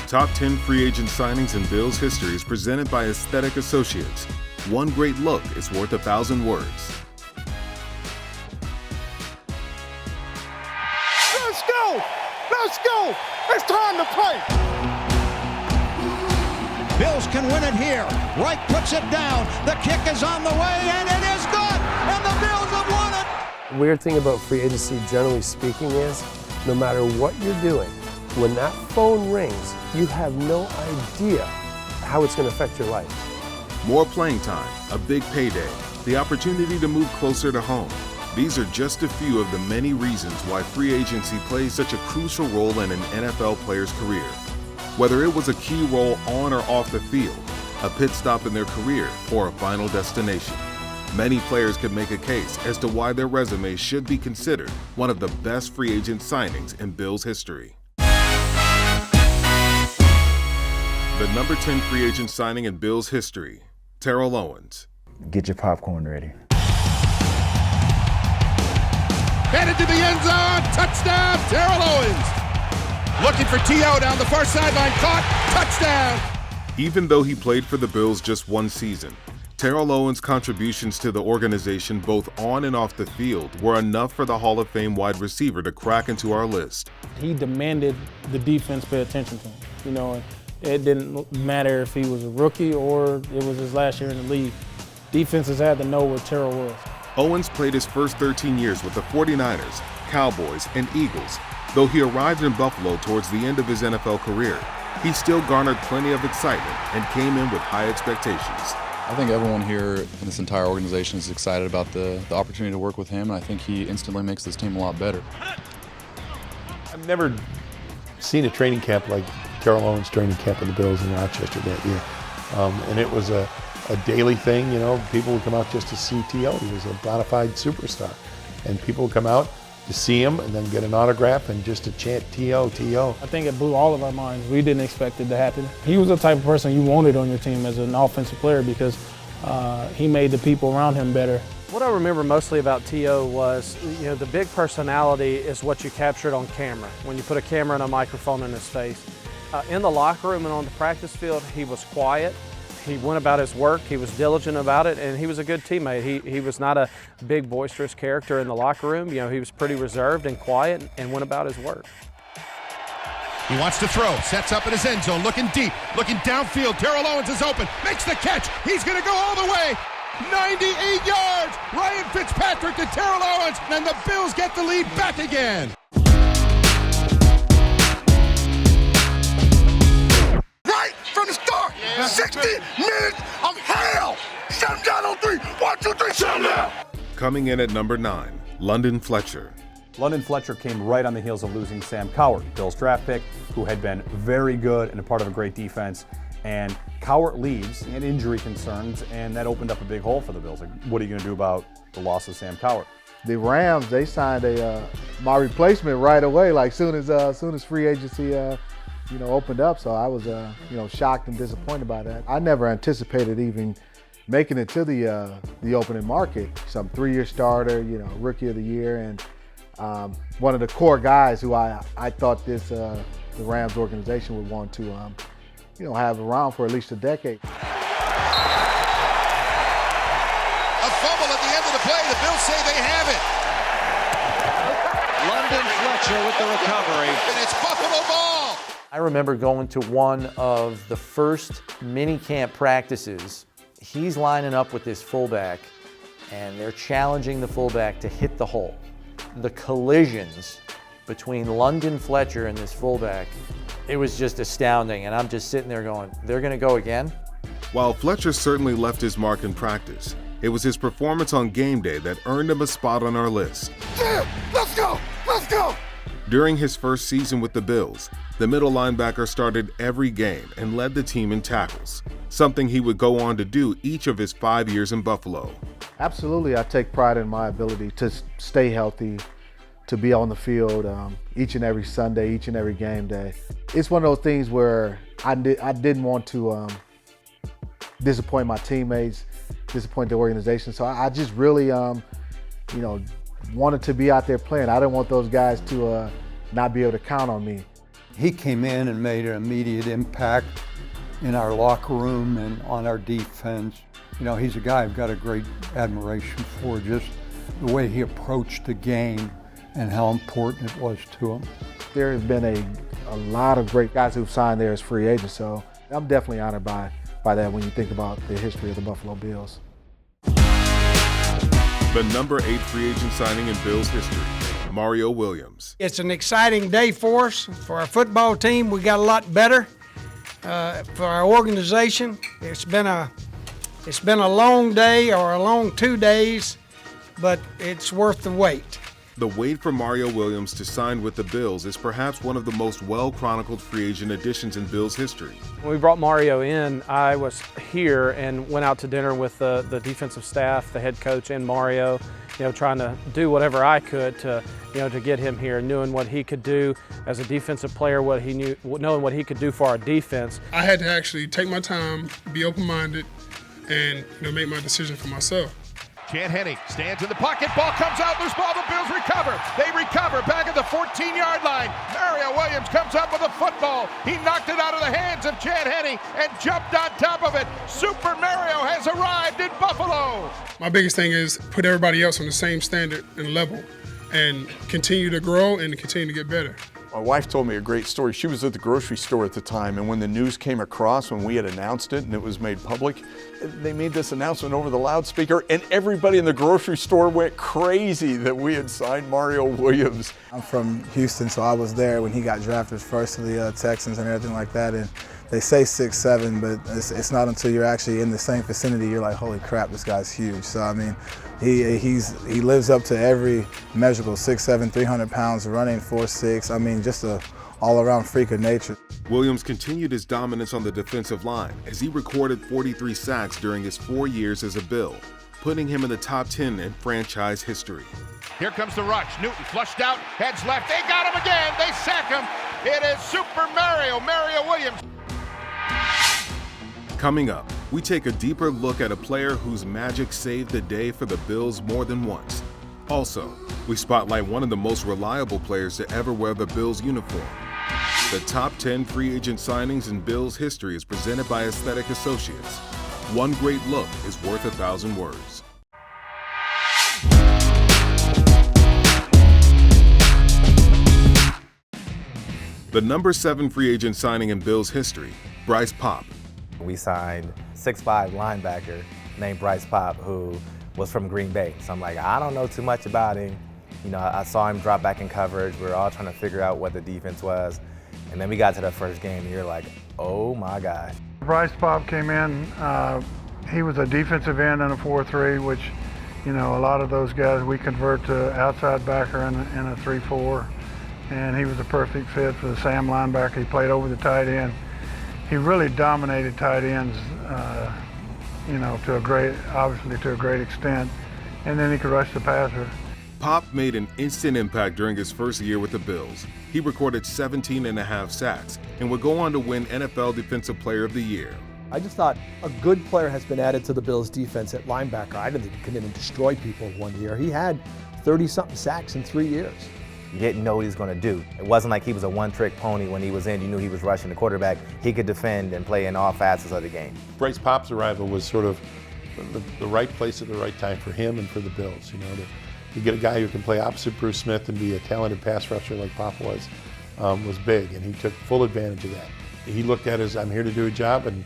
Top 10 free agent signings in Bills history is presented by Aesthetic Associates. One great look is worth 1,000 words. Let's go! Let's go! It's time to play! Bills can win it here. Wright puts it down. The kick is on the way, and it is good! And the Bills have won it! The weird thing about free agency, generally speaking, is no matter what you're doing, when that phone rings, you have no idea how it's going to affect your life. More playing time, a big payday, the opportunity to move closer to home. These are just a few of the many reasons why free agency plays such a crucial role in an NFL player's career. Whether it was a key role on or off the field, a pit stop in their career, or a final destination, many players could make a case as to why their resume should be considered one of the best free agent signings in Bills history. The number 10 free agent signing in Bills history, Terrell Owens. Get your popcorn ready. Headed to the end zone, touchdown, Terrell Owens. Looking for T.O. down the far sideline, caught, touchdown. Even though he played for the Bills just one season, Terrell Owens' contributions to the organization both on and off the field were enough for the Hall of Fame wide receiver to crack into our list. He demanded the defense pay attention to him. You know, it didn't matter if he was a rookie or it was his last year in the league. Defenses had to know where Terrell was. Owens played his first 13 years with the 49ers, Cowboys, and Eagles. Though he arrived in Buffalo towards the end of his NFL career, he still garnered plenty of excitement and came in with high expectations. I think everyone here in this entire organization is excited about the opportunity to work with him, and I think he instantly makes this team a lot better. I've never seen a training camp like Terrell Owens' training camp in the Bills in Rochester that year. And it was a daily thing, you know. People would come out just to see T.O. He was a bona fide superstar. And people would come out to see him and then get an autograph and just to chant T.O., T.O. I think it blew all of our minds. We didn't expect it to happen. He was the type of person you wanted on your team as an offensive player because he made the people around him better. What I remember mostly about T.O. was, you know, the big personality is what you captured on camera, when you put a camera and a microphone in his face. In the locker room and on the practice field, he was quiet. He went about his work, he was diligent about it, and he was a good teammate. He was not a big, boisterous character in the locker room. You know, he was pretty reserved and quiet and went about his work. He wants to throw, sets up in his end zone, looking deep, looking downfield. Terrell Owens is open, makes the catch. He's going to go all the way. 98 yards. Ryan Fitzpatrick to Terrell Owens, and the Bills get the lead back again. Right from the start, 60 minutes of hell. Shut him down on 3. 1, 2, 3, shut him down. Coming in at number 9, London Fletcher. London Fletcher came right on the heels of losing Sam Cowart, Bills draft pick, who had been very good and a part of a great defense. And Cowart leaves and injury concerns, and that opened up a big hole for the Bills. Like, what are you going to do about the loss of Sam Cowart? The Rams, they signed my replacement right away, like soon as free agency opened up. So I was shocked and disappointed by that. I never anticipated even making it to the opening market. Some 3-year starter, rookie of the year, and one of the core guys who I thought the Rams organization would want to have around for at least a decade. A fumble at the end of the play. The Bills say they have it. London Fletcher with the recovery. And it's Buffalo ball. I remember going to one of the first mini camp practices. He's lining up with this fullback, and they're challenging the fullback to hit the hole. The collisions between London Fletcher and this fullback, it was just astounding, and I'm just sitting there going, they're going to go again? While Fletcher certainly left his mark in practice, it was his performance on game day that earned him a spot on our list. Yeah, let's go! Let's go! During his first season with the Bills, the middle linebacker started every game and led the team in tackles, something he would go on to do each of his 5 years in Buffalo. Absolutely, I take pride in my ability to stay healthy, to be on the field each and every Sunday, each and every game day. It's one of those things where I didn't want to disappoint my teammates, disappoint the organization. So I just really, wanted to be out there playing. I didn't want those guys to not be able to count on me. He came in and made an immediate impact in our locker room and on our defense. You know, he's a guy I've got a great admiration for, just the way he approached the game and how important it was to him. There have been a lot of great guys who've signed there as free agents, so I'm definitely honored by that when you think about the history of the Buffalo Bills. The number 8 free agent signing in Bills history, Mario Williams. It's an exciting day for us, for our football team. We got a lot better. For our organization, it's been a long day or a long 2 days, but it's worth the wait. The wait for Mario Williams to sign with the Bills is perhaps one of the most well-chronicled free agent additions in Bills history. When we brought Mario in, I was here and went out to dinner with the defensive staff, the head coach, and Mario, you know, trying to do whatever I could to get him here, knowing what he could do as a defensive player, knowing what he could do for our defense. I had to actually take my time, be open-minded, and make my decision for myself. Chad Henne stands in the pocket, ball comes out, loose ball, the Bills recover. They recover back at the 14-yard line. Mario Williams comes up with a football. He knocked it out of the hands of Chad Henne and jumped on top of it. Super Mario has arrived in Buffalo. My biggest thing is put everybody else on the same standard and level and continue to grow and continue to get better. My wife told me a great story. She was at the grocery store at the time, and when the news came across, when we had announced it and it was made public, they made this announcement over the loudspeaker, and everybody in the grocery store went crazy that we had signed Mario Williams. I'm from Houston, so I was there when he got drafted first to the Texans and everything like that. And they say 6'7", but it's not until you're actually in the same vicinity you're like, holy crap, this guy's huge. So I mean, he lives up to every measurable, 6'7", 300 pounds, running 4'6". I mean, just a all-around freak of nature. Williams continued his dominance on the defensive line as he recorded 43 sacks during his 4 years as a Bill, putting him in the top 10 in franchise history. Here comes the rush. Newton flushed out, heads left. They got him again. They sack him. It is Super Mario Williams. Coming up, we take a deeper look at a player whose magic saved the day for the Bills more than once. Also, we spotlight one of the most reliable players to ever wear the Bills uniform. The top 10 free agent signings in Bills history is presented by Aesthetic Associates. One great look is worth 1,000 words. The number 7 free agent signing in Bills history, Bryce Pop. We signed 6'5" linebacker named Bryce Pop, who was from Green Bay. So I'm like, I don't know too much about him. You know, I saw him drop back in coverage. We were all trying to figure out what the defense was. And then we got to the first game and you're like, oh my gosh. Bryce Pop came in, he was a defensive end in a 4-3, which, you know, a lot of those guys we convert to outside backer in a 3-4. And he was a perfect fit for the Sam linebacker. He played over the tight end. He really dominated tight ends, obviously to a great extent. And then he could rush the passer. Pop made an instant impact during his first year with the Bills. He recorded 17.5 sacks and would go on to win NFL Defensive Player of the Year. I just thought a good player has been added to the Bills defense at linebacker. I didn't think he could even destroy people one year. He had 30-something sacks in 3 years. You didn't know what he was going to do. It wasn't like he was a one-trick pony when he was in. You knew he was rushing the quarterback. He could defend and play in all facets of the game. Bryce Pop's arrival was sort of the right place at the right time for him and for the Bills. You know, to get a guy who can play opposite Bruce Smith and be a talented pass rusher like Pop was big, and he took full advantage of that. He looked at it as, I'm here to do a job, and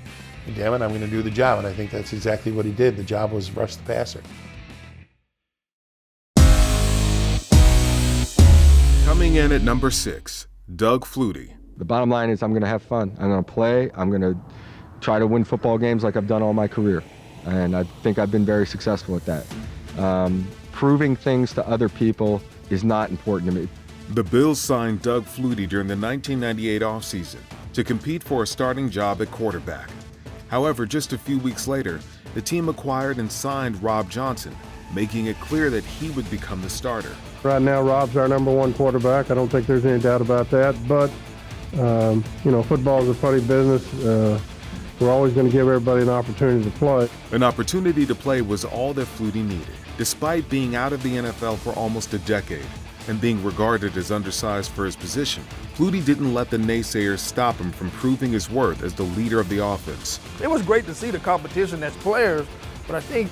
damn it, I'm going to do the job. And I think that's exactly what he did. The job was rush the passer. Coming in at number 6, Doug Flutie. The bottom line is I'm going to have fun. I'm going to play. I'm going to try to win football games like I've done all my career. And I think I've been very successful at that. Proving things to other people is not important to me. The Bills signed Doug Flutie during the 1998 offseason to compete for a starting job at quarterback. However, just a few weeks later, the team acquired and signed Rob Johnson, making it clear that he would become the starter. Right now, Rob's our number 1 quarterback. I don't think there's any doubt about that. But, football is a funny business. We're always going to give everybody an opportunity to play. An opportunity to play was all that Flutie needed. Despite being out of the NFL for almost a decade, and being regarded as undersized for his position, Flutie didn't let the naysayers stop him from proving his worth as the leader of the offense. It was great to see the competition as players, but I think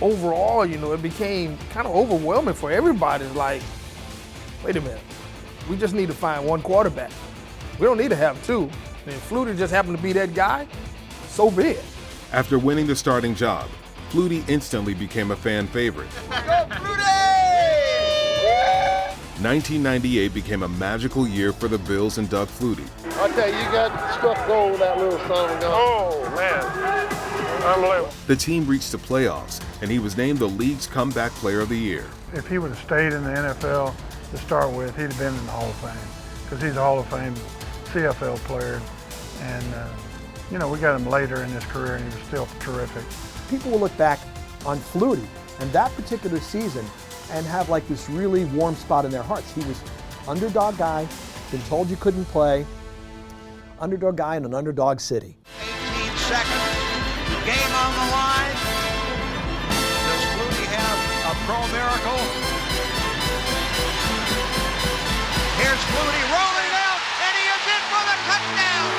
overall, it became kind of overwhelming for everybody. It's like, wait a minute, we just need to find one quarterback. We don't need to have two. And if Flutie just happened to be that guy, so be it. After winning the starting job, Flutie instantly became a fan favorite. Go Flutie! 1998 became a magical year for the Bills and Doug Flutie. I tell you, you got struck gold with that little son of a gun. Oh, man. Unbelievable. The team reached the playoffs, and he was named the league's comeback player of the year. If he would have stayed in the NFL to start with, he'd have been in the Hall of Fame, because he's a Hall of Fame CFL player. And, we got him later in his career, and he was still terrific. People will look back on Flutie and that particular season and have like this really warm spot in their hearts. He was underdog guy, been told you couldn't play, underdog guy in an underdog city. 18 seconds, game on the line. Does Flutie have a pro miracle? Here's Flutie rolling out, and he is in for the touchdown.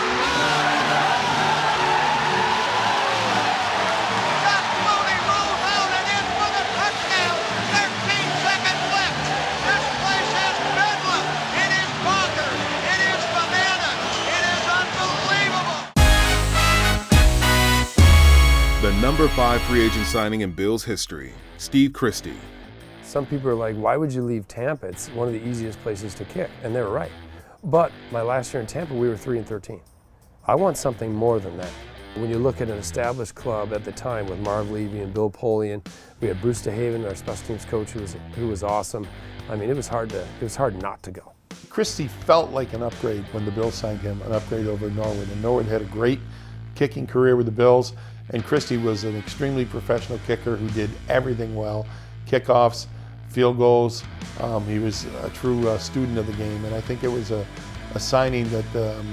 The number 5 free agent signing in Bills history, Steve Christie. Some people are like, why would you leave Tampa? It's one of the easiest places to kick, and they were right. But my last year in Tampa, we were 3-13. I want something more than that. When you look at an established club at the time with Marv Levy and Bill Polian, we had Bruce DeHaven, our special teams coach, who was awesome. I mean, it was hard not to go. Christie felt like an upgrade when the Bills signed him, an upgrade over Norwood. And Norwood had a great kicking career with the Bills, and Christie was an extremely professional kicker who did everything well, kickoffs, field goals. He was a true student of the game, and I think it was a signing that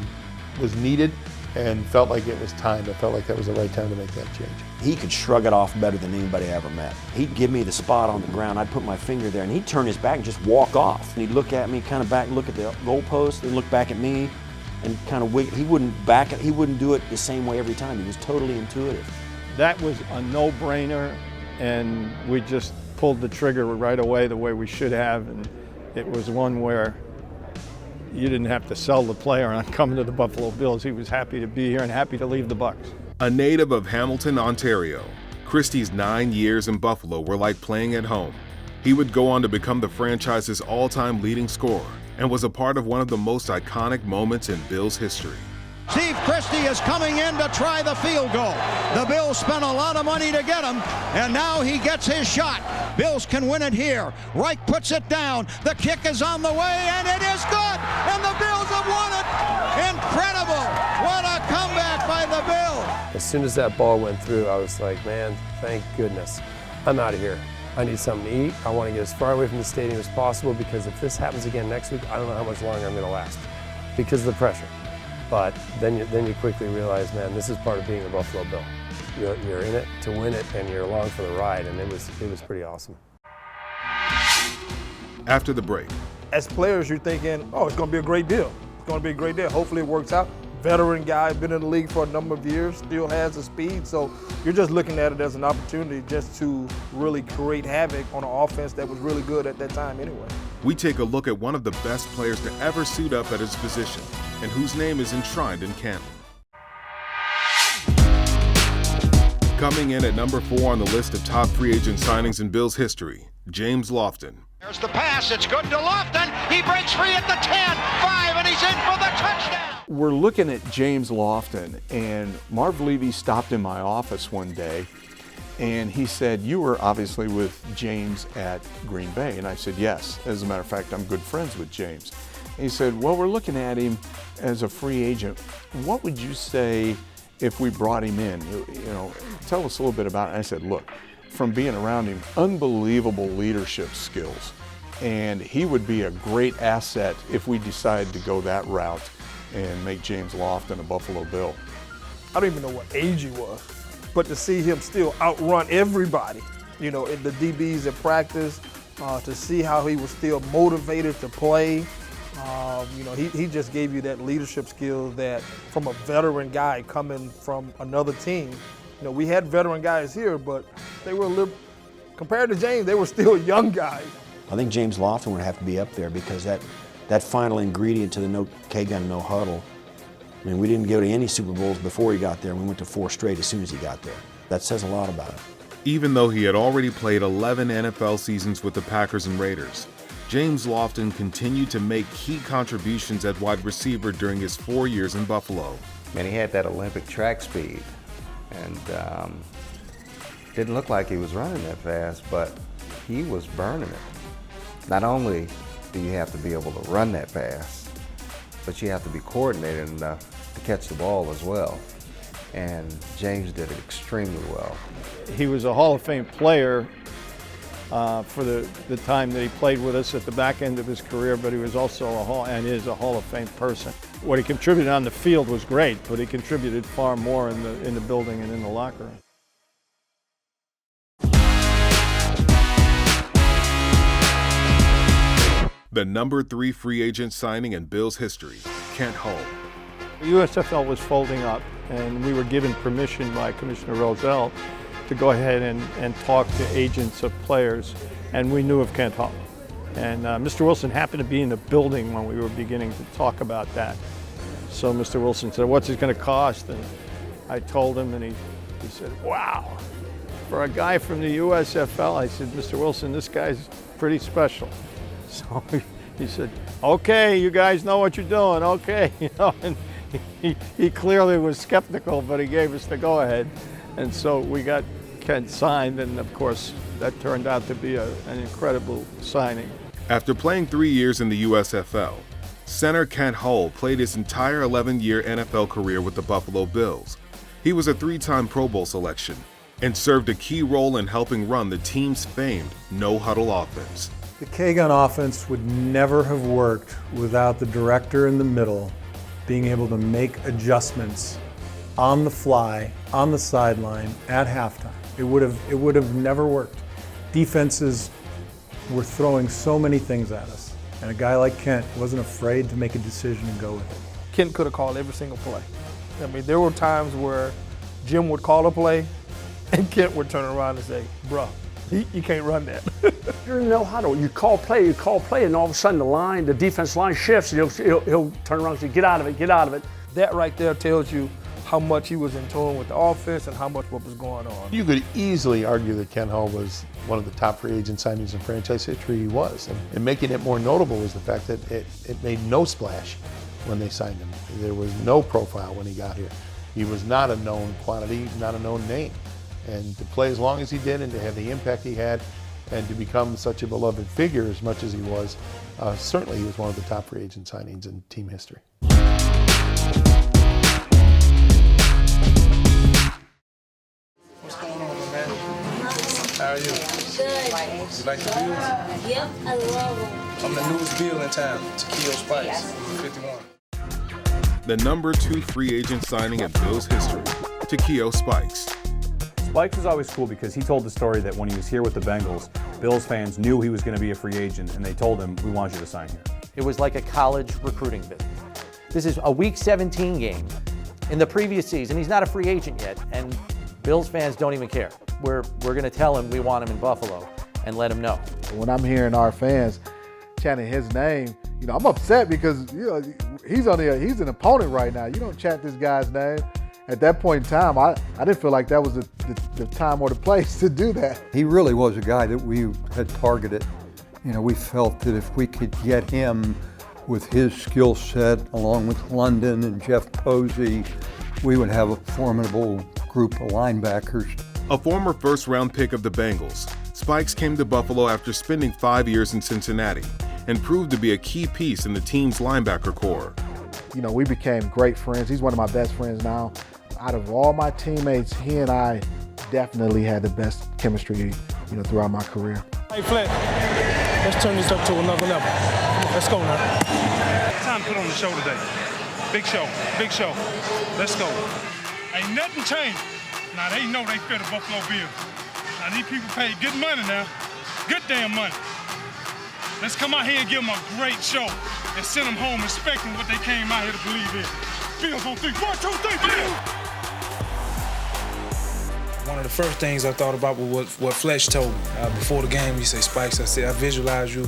was needed and felt like it was time. I felt like that was the right time to make that change. He could shrug it off better than anybody I ever met. He'd give me the spot on the ground, I'd put my finger there, and he'd turn his back and just walk off. And he'd look at me, kind of back, look at the goalpost, and look back at me, and kind of wiggle. He wouldn't do it the same way every time. He was totally intuitive. That was a no-brainer, and we just pulled the trigger right away the way we should have, and it was one where you didn't have to sell the player on coming to the Buffalo Bills. He was happy to be here and happy to leave the Bucs. A native of Hamilton, Ontario, Christie's 9 years in Buffalo were like playing at home. He would go on to become the franchise's all-time leading scorer and was a part of one of the most iconic moments in Bills history. Steve Christie is coming in to try the field goal. The Bills spent a lot of money to get him, and now he gets his shot. Bills can win it here. Reich puts it down. The kick is on the way, and it is good. And the Bills have won it. Incredible. What a comeback by the Bills. As soon as that ball went through, I was like, man, thank goodness. I'm out of here. I need something to eat. I want to get as far away from the stadium as possible, because if this happens again next week, I don't know how much longer I'm going to last because of the pressure. But then you quickly realize, man, this is part of being a Buffalo Bill. You're in it to win it, and you're along for the ride, and it was pretty awesome. After the break. As players, you're thinking, oh, it's going to be a great deal. It's going to be a great deal. Hopefully it works out. Veteran guy, been in the league for a number of years, still has the speed. So you're just looking at it as an opportunity just to really create havoc on an offense that was really good at that time anyway. We take a look at one of the best players to ever suit up at his position and whose name is enshrined in Canton. Coming in at number 4 on the list of top free agent signings in Bills history, James Lofton. There's the pass. It's good to Lofton. He breaks free at the 10, 5, and he's in for the touchdown. We're looking at James Lofton, and Marv Levy stopped in my office one day, and he said, you were obviously with James at Green Bay. And I said, yes. As a matter of fact, I'm good friends with James. And he said, well, we're looking at him as a free agent. What would you say if we brought him in? You know, tell us a little bit about it. And I said, look, from being around him, unbelievable leadership skills. And he would be a great asset if we decide to go that route and make James Lofton a Buffalo Bill. I don't even know what age he was, but to see him still outrun everybody, you know, in the DBs in practice, to see how he was still motivated to play. He just gave you that leadership skill that from a veteran guy coming from another team. We had veteran guys here, but they were compared to James, they were still young guys. I think James Lofton would have to be up there because that final ingredient to the no K-gun, no huddle. I mean, we didn't go to any Super Bowls before he got there. We went to 4 straight as soon as he got there. That says a lot about it. Even though he had already played 11 NFL seasons with the Packers and Raiders, James Lofton continued to make key contributions at wide receiver during his 4 years in Buffalo. Man, he had that Olympic track speed, and didn't look like he was running that fast, but he was burning it. Not only do you have to be able to run that fast, but you have to be coordinated enough to catch the ball as well. And James did it extremely well. He was a Hall of Fame player for the time that he played with us at the back end of his career, but he was also is a Hall of Fame person. What he contributed on the field was great, but he contributed far more in the building and in the locker room. The number 3 free agent signing in Bills history, Kent Hull. The USFL was folding up, and we were given permission by Commissioner Rozelle to go ahead and talk to agents of players, and we knew of Kent Hull. And Mr. Wilson happened to be in the building when we were beginning to talk about that. So Mr. Wilson said, "What's it going to cost?" And I told him, and he said, "Wow, for a guy from the USFL," I said, "Mr. Wilson, this guy's pretty special." So he said, "Okay, you guys know what you're doing, okay." And he clearly was skeptical, but he gave us the go-ahead. And so we got Kent signed, and of course, that turned out to be an incredible signing. After playing 3 years in the USFL, center Kent Hull played his entire 11-year NFL career with the Buffalo Bills. He was a 3-time Pro Bowl selection and served a key role in helping run the team's famed no-huddle offense. The K-gun offense would never have worked without the director in the middle being able to make adjustments on the fly, on the sideline, at halftime. It would have never worked. Defenses were throwing so many things at us, and a guy like Kent wasn't afraid to make a decision and go with it. Kent could have called every single play. I mean, there were times where Jim would call a play, and Kent would turn around and say, "Bruh, you can't run that." You're in no huddle. You call play, and all of a sudden the defense line shifts, and he'll turn around and say, "Get out of it, get out of it." That right there tells you how much he was in tune with the offense and how much what was going on. You could easily argue that Kent Hull was one of the top free agent signings in franchise history. He was. And making it more notable was the fact that it made no splash when they signed him. There was no profile when he got here. He was not a known quantity, not a known name. And to play as long as he did and to have the impact he had and to become such a beloved figure as much as he was, certainly he was one of the top free agent signings in team history. What's going on, man? How are you? Good. You like the Bills? Yep, I love them. I'm the newest Bill in town, Takeo Spikes, 51. The number 2 free agent signing in Bills history, Takeo Spikes. Spikes was always cool because he told the story that when he was here with the Bengals, Bills fans knew he was going to be a free agent, and they told him, "We want you to sign here." It was like a college recruiting business. This is a Week 17 game. In the previous season, he's not a free agent yet, and Bills fans don't even care. We're going to tell him we want him in Buffalo and let him know. When I'm hearing our fans chanting his name, I'm upset because he's an opponent right now. You don't chant this guy's name. At that point in time, I didn't feel like that was the time or the place to do that. He really was a guy that we had targeted. We felt that if we could get him with his skill set, along with London and Jeff Posey, we would have a formidable group of linebackers. A former first-round pick of the Bengals, Spikes came to Buffalo after spending 5 years in Cincinnati and proved to be a key piece in the team's linebacker core. We became great friends. He's one of my best friends now. Out of all my teammates, he and I definitely had the best chemistry, throughout my career. Hey, Fletcher, let's turn this up to another level. Let's go now. Time to put on the show today. Big show, big show. Let's go. Ain't nothing changed. Now, they know they fear the Buffalo Bills. Now, these people pay good money now. Good damn money. Let's come out here and give them a great show and send them home expecting what they came out here to believe in. Bills on 3. 1, 2, 3, Bills! One of the first things I thought about was what Fletcher told me before the game. He said, Spikes, I said, I visualized you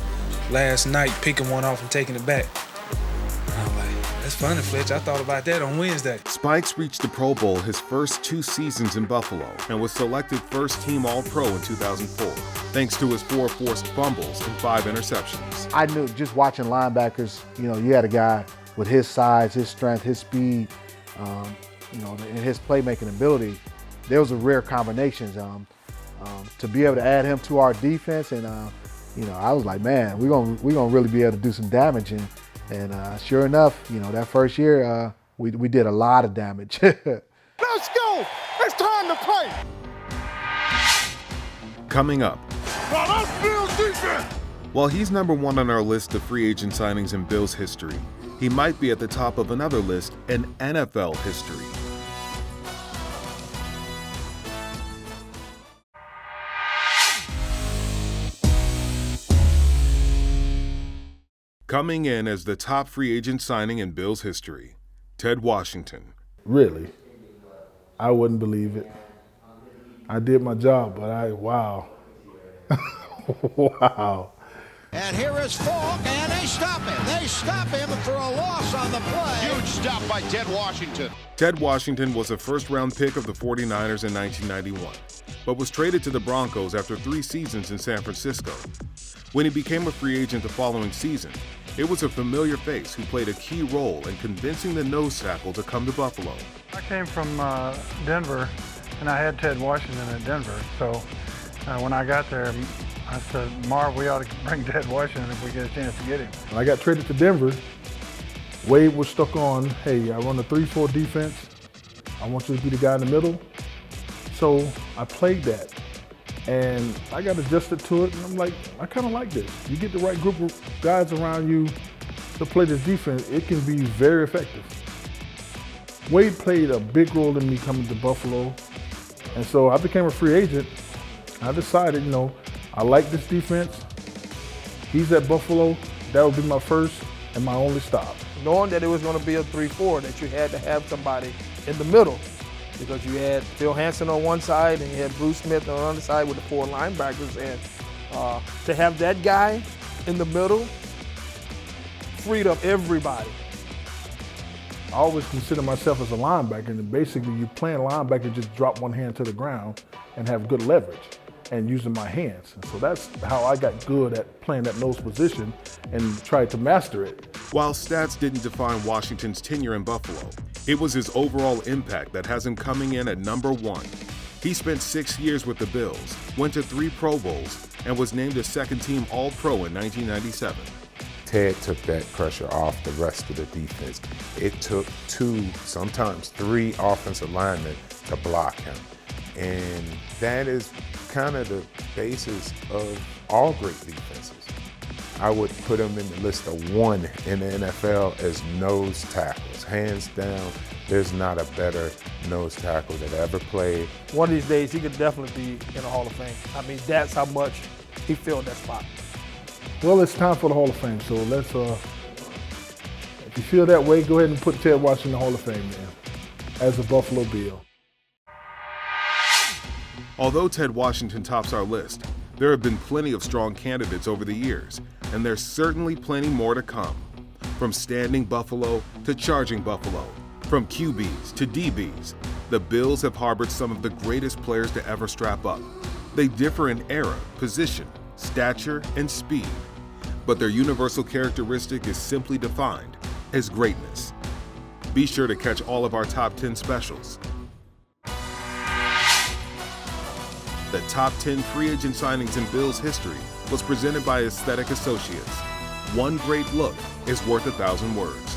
last night picking one off and taking it back. And I'm like, that's funny, Fletcher. I thought about that on Wednesday. Spikes reached the Pro Bowl his first 2 seasons in Buffalo and was selected first-team All-Pro in 2004, thanks to his 4 forced fumbles and 5 interceptions. I knew just watching linebackers, you had a guy with his size, his strength, his speed, and his playmaking ability. There was a rare combinations. To be able to add him to our defense, and I was like, man, we're gonna really be able to do some damage. And sure enough, that first year we did a lot of damage. Let's go! It's time to play! Coming up. While he's number 1 on our list of free agent signings in Bills history, he might be at the top of another list in NFL history. Coming in as the top free agent signing in Bills history, Ted Washington. Really? I wouldn't believe it. I did my job, but wow. Wow. And here is Falk, and they stop him. They stop him for a loss on the play. Huge stop by Ted Washington. Ted Washington was a first-round pick of the 49ers in 1991, but was traded to the Broncos after 3 seasons in San Francisco. When he became a free agent the following season, it was a familiar face who played a key role in convincing the nose tackle to come to Buffalo. I came from Denver, and I had Ted Washington at Denver. So when I got there, I said, Marv, we ought to bring Ted Washington if we get a chance to get him. When I got traded to Denver, Wade was stuck on, hey, I run a 3-4 defense. I want you to be the guy in the middle. So I played that. And I got adjusted to it, and I'm like, I kind of like this. You get the right group of guys around you to play this defense, it can be very effective. Wade played a big role in me coming to Buffalo, and so I became a free agent. I decided, I like this defense. He's at Buffalo. That would be my first and my only stop. Knowing that it was going to be a 3-4, that you had to have somebody in the middle, because you had Phil Hansen on one side and you had Bruce Smith on the other side with the 4 linebackers. And to have that guy in the middle freed up everybody. I always consider myself as a linebacker, and basically you playing linebacker, just drop one hand to the ground and have good leverage and using my hands. And so that's how I got good at playing that nose position and tried to master it. While stats didn't define Washington's tenure in Buffalo, it was his overall impact that has him coming in at number 1. He spent 6 years with the Bills, went to 3 Pro Bowls, and was named a second-team All-Pro in 1997. Ted took that pressure off the rest of the defense. It took 2, sometimes 3 offensive linemen to block him. And that is kind of the basis of all great defenses. I would put him in the list of 1 in the NFL as nose tackles. Hands down, there's not a better nose tackle that ever played. One of these days, he could definitely be in the Hall of Fame. I mean, that's how much he filled that spot. Well, it's time for the Hall of Fame, so let's, if you feel that way, go ahead and put Ted Washington in the Hall of Fame, man, as a Buffalo Bill. Although Ted Washington tops our list, there have been plenty of strong candidates over the years, and there's certainly plenty more to come. From standing Buffalo to charging Buffalo, from QBs to DBs, the Bills have harbored some of the greatest players to ever strap up. They differ in era, position, stature, and speed, but their universal characteristic is simply defined as greatness. Be sure to catch all of our top 10 specials. The top 10 free agent signings in Bills history was presented by Aesthetic Associates. One great look is worth 1,000 words.